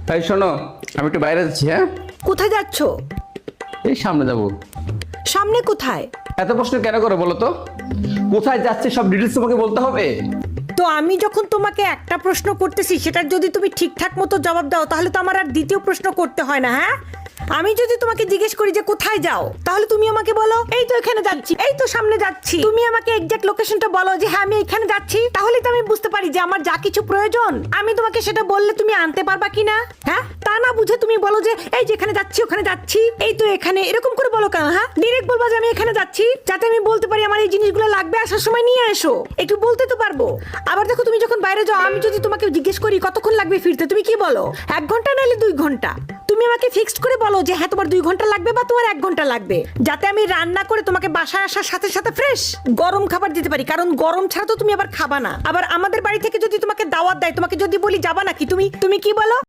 তাই শোনো, আমি একটু বাইরে যাচ্ছি। হ্যাঁ, কোথায় যাচ্ছ? এই সামনে যাবো। সামনে কোথায়? এত প্রশ্ন কেন করো বলো তো? কোথায় যাচ্ছে সব ডিটেলস তোমাকে বলতে হবে? তো আমি যখন তোমাকে একটা প্রশ্ন করতেছি সেটার যদি তুমি ঠিকঠাক মতো জবাব দাও তাহলে তো আমার আর দ্বিতীয় প্রশ্ন করতে হয় না। হ্যাঁ, আমি যদি তোমাকে জিজ্ঞেস করি যে কোথায় যাও, তাহলে তুমি আমাকে বলো এই তো এখানে যাচ্ছি, এই তো সামনে যাচ্ছি। তুমি আমাকে এক্সাক্ট লোকেশনটা বলো যে হ্যাঁ আমি এখানে যাচ্ছি, তাহলে তো আমি বুঝতে পারি যে আমার যা কিছু প্রয়োজন আমি তোমাকে সেটা বললে তুমি আনতে পারবা কিনা। হ্যাঁ, তা না বুঝে তুমি বলো যে এই যে এখানে যাচ্ছি, ওখানে যাচ্ছি, এই তো এখানে, এরকম করে বলো কেন? হ্যাঁ, ডিরেক্ট বলবা যে আমি এখানে যাচ্ছি, যাতে আমি বলতে পারি আমার এই জিনিসগুলো লাগবে, আসার সময় নিয়ে এসো। একটু বলতে তো পারবো। আবার দেখো, তুমি যখন বাইরে যাও আমি যদি তোমাকে জিজ্ঞেস করি কতক্ষণ লাগবে ফিরতে, তুমি কি বলো? 1 ঘন্টা নাহলে 2 ঘন্টা। তুমি আমাকে ফিক্সড করে বলো যে হ্যাঁ তোমার 2 ঘন্টা লাগবে বা তোমার 1 ঘন্টা লাগবে, যাতে আমি রান্না করে তোমাকে বাসায় আসার সাথে সাথে ফ্রেশ গরম খাবার দিতে পারি, কারণ গরম ছাড়া তো তুমি আবার খাবা না। আবার আমাদের বাড়ি থেকে যদি তোমাকে দাওয়াত দেয়, তোমাকে যদি বলি যাবা নাকি, তুমি কি বলো?